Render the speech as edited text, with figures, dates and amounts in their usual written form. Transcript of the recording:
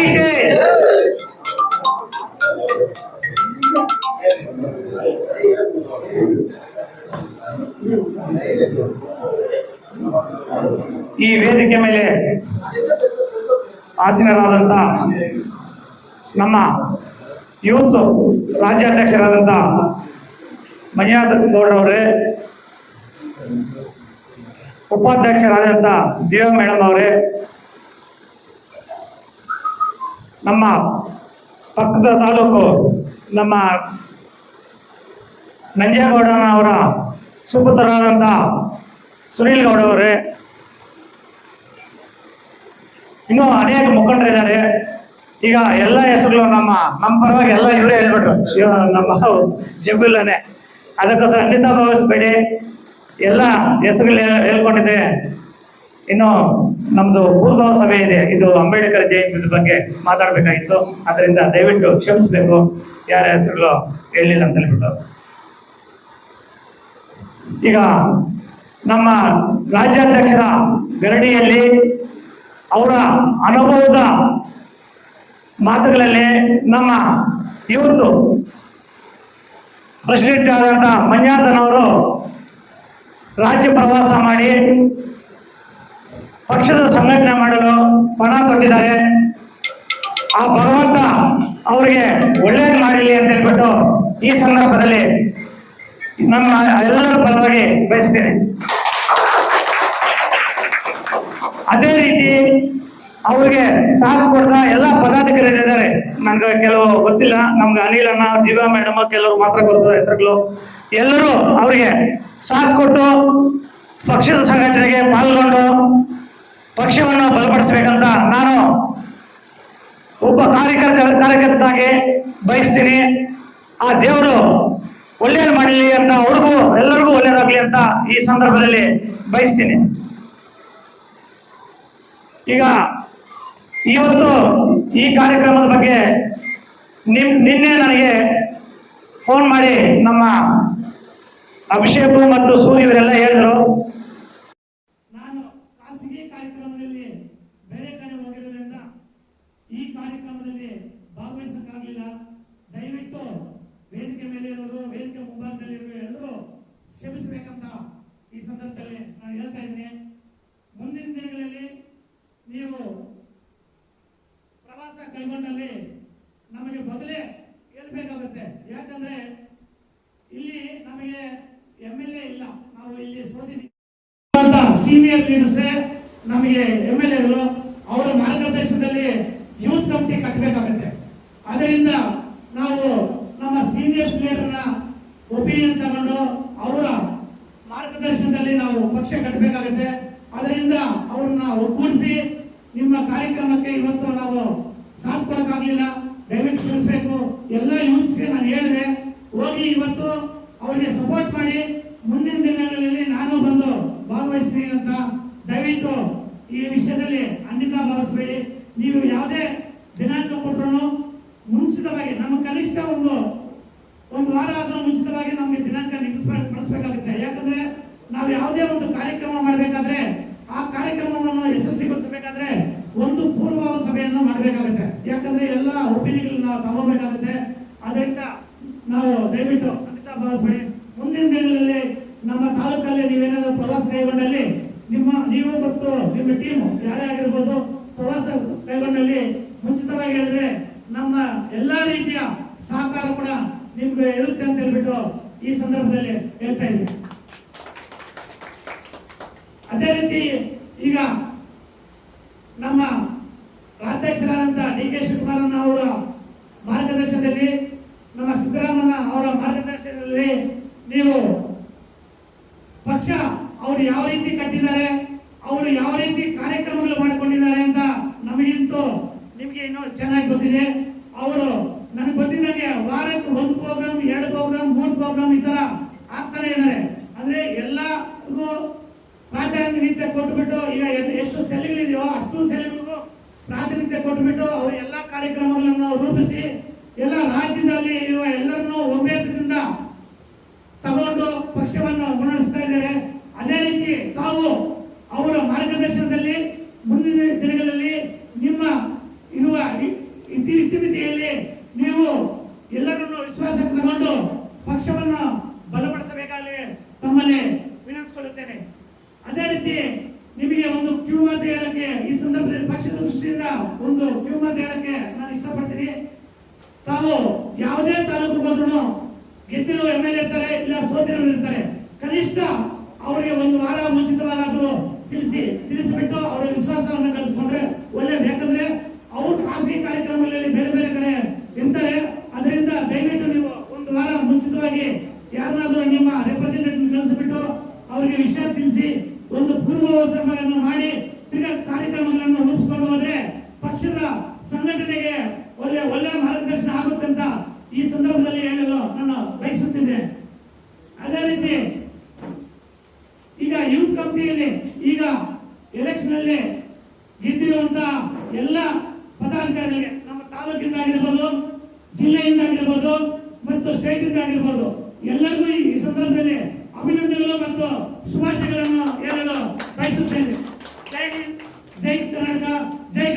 ತಾಯಿಗೆ ಈ ವೇದಿಕೆ ಮೇಲೆ ಆಸೀನರಾದಂಥ ನಮ್ಮ ಯೂತ್ ರಾಜ್ಯಾಧ್ಯಕ್ಷರಾದಂಥ ಮಂಜುನಾಥ ಗೌಡ್ರವರೇ, ಉಪಾಧ್ಯಕ್ಷರಾದಂಥ ದಿವ್ಯಾ ಮೇಡಮ್ ಅವರೇ, ನಮ್ಮ ಪಕ್ಕದ ತಾಲೂಕು ನಮ್ಮ ನಂಜೇಗೌಡನವರ ಸುಪುತ್ರರಾದಂಥ ಸುನೀಲ್ ಗೌಡವರೇ, ಇನ್ನೂ ಅನೇಕ ಮುಖಂಡರಿದ್ದಾರೆ. ಈಗ ಎಲ್ಲ ಹೆಸರುಗಳು ನಮ್ಮ ಪರವಾಗಿ ಎಲ್ಲ ಇವರೇ ಹೇಳ್ಬಿಟ್ರು, ನಮ್ಮ ಜಗ್ಗುಲ್ಲನೆ. ಅದಕ್ಕೋಸ್ಕರ ಖಂಡಿತ ಭಾವಿಸ್ಬೇಡಿ, ಎಲ್ಲ ಹೆಸರುಗಳು ಹೇಳ್ಕೊಂಡಿದ್ದೆ. ಇನ್ನು ನಮ್ಮದು ಪೂರ್ವ ಸಭೆ ಇದೆ, ಇದು ಅಂಬೇಡ್ಕರ್ ಜಯಂತಿ ಬಗ್ಗೆ ಮಾತಾಡಬೇಕಾಗಿತ್ತು. ಅದರಿಂದ ದಯವಿಟ್ಟು ಕ್ಷಮಿಸಬೇಕು, ಯಾರ ಹೆಸರುಗಳು ಹೇಳಿಲ್ಲ ಅಂತ ಹೇಳ್ಬಿಟ್ಟು. ಈಗ ನಮ್ಮ ರಾಜ್ಯಾಧ್ಯಕ್ಷರ ಗರಡಿಯಲ್ಲಿ ಅವರ ಅನುಭವದ ಮಾತುಗಳಲ್ಲಿ ನಮ್ಮ ಇವತ್ತು ಪ್ರೆಸಿಡೆಂಟ್ ಆದಂಥ ಮಂಜುನಾಥನವರು ರಾಜ್ಯ ಪ್ರವಾಸ ಮಾಡಿ ಪಕ್ಷದ ಸಂಘಟನೆ ಮಾಡಲು ಪಣ ತೊಟ್ಟಿದ್ದಾರೆ. ಆ ಭಗವಂತ ಅವರಿಗೆ ಒಳ್ಳೆಯದು ಮಾಡಲಿ ಅಂತ ಹೇಳ್ಬಿಟ್ಟು ಈ ಸಂದರ್ಭದಲ್ಲಿ ನಮ್ಮ ಎಲ್ಲರ ಪರವಾಗಿ ಬಯಸ್ತೇನೆ. ಅದೇ ರೀತಿ ಅವ್ರಿಗೆ ಸಾಥ್ ಕೊಡ್ದ ಎಲ್ಲ ಪದಾಧಿಕಾರಿಗಳಿದ್ದಾರೆ. ನನ್ಗೆ ಕೆಲವು ಗೊತ್ತಿಲ್ಲ, ನಮ್ಗೆ ಅನಿಲ್ ಅಣ್ಣ, ದಿವ್ಯಾ ಮೇಡಮ್ ಕೆಲವರು ಮಾತ್ರ ಗೊತ್ತು ಹೆಸರುಗಳು. ಎಲ್ಲರೂ ಅವರಿಗೆ ಸಾಥ್ ಕೊಟ್ಟು ಪಕ್ಷದ ಸಂಘಟನೆಗೆ ಪಾಲ್ಗೊಂಡು ಪಕ್ಷವನ್ನು ಬಲಪಡಿಸಬೇಕಂತ ನಾನು ಒಬ್ಬ ಕಾರ್ಯಕರ್ತಾಗಿ ಬಯಸ್ತೀನಿ. ಆ ದೇವರು ಒಳ್ಳೆಯದು ಮಾಡಲಿ ಅಂತ, ಅವ್ರಿಗೂ ಎಲ್ಲರಿಗೂ ಒಳ್ಳೆಯದಾಗಲಿ ಅಂತ ಈ ಸಂದರ್ಭದಲ್ಲಿ ಬಯಸ್ತೀನಿ. ಈಗ ಇವತ್ತು ಈ ಕಾರ್ಯಕ್ರಮದ ಬಗ್ಗೆ ನಿನ್ನೆ ನನಗೆ ಫೋನ್ ಮಾಡಿ ನಮ್ಮ ಅಭಿಷೇಕ್ ಮತ್ತು ಸೂರ್ಯ ಇವರೆಲ್ಲ ಹೇಳಿದ್ರು. ನಾನು ಖಾಸಗಿ ಕಾರ್ಯಕ್ರಮದಲ್ಲಿ ಬೇರೆ ಕಡೆ ಹೋಗಿರೋದ್ರಿಂದ ಈ ಕಾರ್ಯಕ್ರಮದಲ್ಲಿ ಭಾಗವಹಿಸಕ್ಕಾಗಲಿಲ್ಲ. ದಯವಿಟ್ಟು ವೇದಿಕೆ ಮೇಲೆ ಇರೋರು, ವೇದಿಕೆ ಮುಂಭಾಗದಲ್ಲಿ ಇರೋರು ಎಲ್ಲರೂ ಕ್ಷಮಿಸಬೇಕಂತ ಈ ಸಂದರ್ಭದಲ್ಲಿ ನಾನು ಹೇಳ್ತಾ ಇದ್ದೀನಿ. ಮುಂದಿನ ದಿನಗಳಲ್ಲಿ ನೀವು ಪ್ರವಾಸ ಕೈಗೊಂಡಲ್ಲಿ ನಮಗೆ ಮೊದಲೇ ಹೇಳ್ಬೇಕಾಗುತ್ತೆ. ಯಾಕಂದ್ರೆ ಇಲ್ಲಿ ನಮಗೆ MLA ಇಲ್ಲ, ನಾವು ಇಲ್ಲಿ ಸೋತಿದ್ದೀವಿ. ಸೀನಿಯರ್ ಲೀಡರ್ಸೇ ನಮಗೆ MLAಗಳು, ಅವರ ಮಾರ್ಗದರ್ಶನದಲ್ಲಿ ಯೂತ್ ಕಮಿಟಿ ಕಟ್ಟಬೇಕಾಗುತ್ತೆ. ಅದರಿಂದ ನಾವು ನಮ್ಮ ಸೀನಿಯರ್ಸ್ ಲೀಡರ್ನ ಒಪಿನಿಯನ್ ತಗೊಂಡು ಅವರ ಮಾರ್ಗದರ್ಶನದಲ್ಲಿ ನಾವು ಪಕ್ಷ ಕಟ್ಟಬೇಕಾಗುತ್ತೆ. ಅದರಿಂದ ಅವ್ರನ್ನ ಒಗ್ಗೂಡಿಸಿ ನಿಮ್ಮ ಕಾರ್ಯಕ್ರಮಕ್ಕೆ ಇವತ್ತು ನಾವು ಸಾಥ್ ಕೊಡಕ್ಕಾಗಲಿಲ್ಲ, ದಯವಿಟ್ಟು ಕ್ಷಮಿಸಬೇಕು. ಎಲ್ಲ ಯೂತ್ಸ್ಗೆ ನಾನು ಹೇಳಿದೆ, ಹೋಗಿ ಇವತ್ತು ಅವರಿಗೆ ಸಪೋರ್ಟ್ ಮಾಡಿ ಮುಂದಿನ ದಿನಗಳಲ್ಲಿ ನಾನು ಬಂದು ಭಾಗವಹಿಸ್ತೀನಿ ಅಂತ. ದಯವಿಟ್ಟು ಈ ವಿಷಯದಲ್ಲಿ ಖಂಡಿತ ಭಾವಿಸಬೇಡಿ. ನೀವು ಯಾವುದೇ ದಿನಾಂಕ ಕೊಟ್ಟರು ಮುಂಚಿತವಾಗಿ, ನಮ್ಮ ಕನಿಷ್ಠ ಒಂದು ವಾರ ಆದರೂ ಮುಂಚಿತವಾಗಿ ನಮಗೆ ದಿನಾಂಕ ನಿಗದಿಪಡಿಸಬೇಕಾಗುತ್ತೆ. ಯಾಕಂದ್ರೆ ನಾವು ಯಾವುದೇ ಒಂದು ಕಾರ್ಯಕ್ರಮ ಮಾಡಬೇಕಾದ್ರೆ ಆ ಕಾರ್ಯಕ್ರಮವನ್ನು ಯಶಸ್ವಿಗೊಳಿಸಬೇಕಾದ್ರೆ ಒಂದು ಪೂರ್ವ ಸಭೆಯನ್ನು ಮಾಡಬೇಕಾಗುತ್ತೆ. ಯಾಕಂದ್ರೆ ಎಲ್ಲ ಒಪಿನಿಯನ್ ನಾವು ತಗೋಬೇಕಾಗುತ್ತೆ. ಅದರಿಂದ ನಾವು ದಯವಿಟ್ಟು ಖಂಡಿತ ಭಾವಿಸಬೇಡಿ. ಮುಂದಿನ ದಿನಗಳಲ್ಲಿ ನಮ್ಮ ತಾಲೂಕಲ್ಲಿ ನೀವೇನಾದರೂ ಪ್ರವಾಸ ಕೈಗೊಂಡಲ್ಲಿ ನೀವು ಮತ್ತು ನಿಮ್ಮ ಟೀಮು ಯಾರೇ ಆಗಿರ್ಬೋದು ಪ್ರವಾಸ ಕೈಗೊಂಡಲ್ಲಿ ಮುಂಚಿತವಾಗಿ ಹೇಳಿದ್ರೆ ನಮ್ಮ ಎಲ್ಲಾ ರೀತಿಯ ಸಹಕಾರ ಕೂಡ ನಿಮ್ಗೆ ಇರುತ್ತೆ ಅಂತ ಹೇಳ್ಬಿಟ್ಟು ಈ ಸಂದರ್ಭದಲ್ಲಿ ಹೇಳ್ತಾ ಇದ್ದೀನಿ. ಅದೇ ರೀತಿ ಈಗ ನಮ್ಮ ರಾಜ್ಯಾಧ್ಯಕ್ಷರಾದಂಥ DK ಶಿವಕುಮಾರಣ್ಣ ಅವರ ಮಾರ್ಗದರ್ಶನದಲ್ಲಿ, ನಮ್ಮ ಸಿದ್ದರಾಮಯ್ಯ ಅವರ ಮಾರ್ಗದರ್ಶನದಲ್ಲಿ ನೀವು ಪಕ್ಷ ಅವರು ಯಾವ ರೀತಿ ಕಟ್ಟಿದ್ದಾರೆ, ಅವರು ಯಾವ ರೀತಿ ಕಾರ್ಯಕ್ರಮಗಳು ಮಾಡಿಕೊಂಡಿದ್ದಾರೆ ಅಂತ ನಮಗಿಂತೂ ನಿಮಗೆ ಇನ್ನೂ ಚೆನ್ನಾಗಿ ಗೊತ್ತಿದೆ. ಅವರು ನನಗೆ ಗೊತ್ತಿದ್ದಂಗೆ ವಾರಕ್ಕೆ 1 ಪ್ರೋಗ್ರಾಮ್, 2 ಪ್ರೋಗ್ರಾಮ್, 3 ಪ್ರೋಗ್ರಾಮ್ ಈ ತರ ಆಗ್ತಾನೆ ಇದ್ದಾರೆ. ಅಂದ್ರೆ ಎಲ್ಲರಿಗೂ ಪ್ರಾತಿನಿಧ್ಯ ಕೊಟ್ಟುಬಿಟ್ಟು, ಈಗ ಎಷ್ಟು ಸೆಲ್ಗಳಿದೆಯೋ ಅಷ್ಟು ಸೆಲ್ಗಳಿಗೂ ಪ್ರಾತಿನಿಧ್ಯ ಕೊಟ್ಟುಬಿಟ್ಟು ಅವರು ಎಲ್ಲ ಕಾರ್ಯಕ್ರಮಗಳನ್ನು ರೂಪಿಸಿ ಎಲ್ಲ ರಾಜ್ಯದಲ್ಲಿ ಇರುವ ಎಲ್ಲರನ್ನೂ ಒಮ್ಮೆದಿಂದ ತಗೊಂಡು ಪಕ್ಷವನ್ನು ಮುನ್ನಡೆಸ್ತಾ ಇದ್ದಾರೆ. ಅದೇ ರೀತಿ ತಾವು ಅವರ ಮಾರ್ಗದರ್ಶನದಲ್ಲಿ ಮುಂದಿನ ದಿನಗಳಲ್ಲಿ ನಿಮ್ಮ ಇರುವ ಇತಿಮಿತಿಯಲ್ಲಿ ನೀವು ಎಲ್ಲರನ್ನು ವಿಶ್ವಾಸಕ್ಕೆ ತಗೊಂಡು ಪಕ್ಷವನ್ನು ಬಲಪಡಿಸಬೇಕಾಗಿ ತಮ್ಮಲ್ಲಿ ವಿನಂತಿಸಿಕೊಳ್ಳುತ್ತೇನೆ. ಅದೇ ರೀತಿ ನಿಮಗೆ ಒಂದು ಕಿವಿಮಾತು ಹೇಳಕ್ಕೆ ಈ ಸಂದರ್ಭದಲ್ಲಿ ಪಕ್ಷದ ದೃಷ್ಟಿಯಿಂದ ಒಂದು ಕಿವಿಮಾತು ಹೇಳಕ್ಕೆ ನಾನು ಇಷ್ಟಪಡ್ತೀನಿ. ತಾವು ಯಾವುದೇ ತಾಲೂಕು ಹೋದ್ರು ಗೆದ್ದಿರೋ MLA ಇರ್ತಾರೆ, ಇಲ್ಲ ಸೋತಿರೋರು ಇರ್ತಾರೆ, ಕನಿಷ್ಠ ಅವರಿಗೆ ಒಂದು ವಾರ ಮುಂಚಿತವಾಗಾದರೂ ತಿಳಿಸಿಬಿಟ್ಟು ಅವರ ವಿಶ್ವಾಸವನ್ನು ಗಳಿಸಿಕೊಂಡ್ರೆ ಒಳ್ಳೇದು. ಯಾಕಂದ್ರೆ ಅವರು ಖಾಸಗಿ ಕಾರ್ಯಕ್ರಮಗಳಲ್ಲಿ ಬೇರೆ ಬೇರೆ ಕಡೆ ಇರ್ತಾರೆ. ಅದರಿಂದ ದಯವಿಟ್ಟು ನೀವು ಒಂದು ವಾರ ಮುಂಚಿತವಾಗಿ ಯಾರನ್ನಾದ್ರೂ ನಿಮ್ಮ ರೆಪ್ರೆಸೆಂಟೇಟಿವ್ ಕಳಿಸಿಬಿಟ್ಟು ಅವರಿಗೆ ವಿಷಯ ತಿಳಿಸಿ ಒಂದು ಪೂರ್ವಸಭೆಯನ್ನು ಮಾಡಿ ತಿರ್ಗಾ ಕಾರ್ಯಕ್ರಮಗಳನ್ನು ರೂಪಿಸಿಕೊಂಡು ಹೋದ್ರೆ ಪಕ್ಷದ ಸಂಘಟನೆಗೆ ಒಳ್ಳೆ ಮಾರ್ಗದರ್ಶನ ಆಗುತ್ತೆ ಅಂತ ಈ ಸಂದರ್ಭದಲ್ಲಿ ಹೇಳಲು ನಾನು ಬಯಸುತ್ತಿದ್ದೆ. ಅದೇ ರೀತಿ ಈಗ ಯೂತ್ ಕಮಿಟಿಯಲ್ಲಿ ಈಗ ಎಲೆಕ್ಷನ್ ಅಲ್ಲಿ ಗೆದ್ದಿರುವಂತ ಎಲ್ಲ ಪದಾಧಿಕಾರಿಗಳಿಗೆ ನಮ್ಮ ತಾಲೂಕಿಂದ ಆಗಿರ್ಬೋದು, ಜಿಲ್ಲೆಯಿಂದ ಆಗಿರ್ಬೋದು ಮತ್ತು ಸ್ಟೇಟ್ ಇಂದ ಆಗಿರ್ಬೋದು ಎಲ್ಲರಿಗೂ ಈ ಸಂದರ್ಭದಲ್ಲಿ ಅಭಿನಂದನೆಗಳು ಮತ್ತು ಶುಭಾಶಯಗಳನ್ನು ಹೇಳಲು ಬಯಸುತ್ತೇನೆ. ಜೈ ಹಿಂದ್, ಜೈ ಕರ್ನಾಟಕ, ಜೈ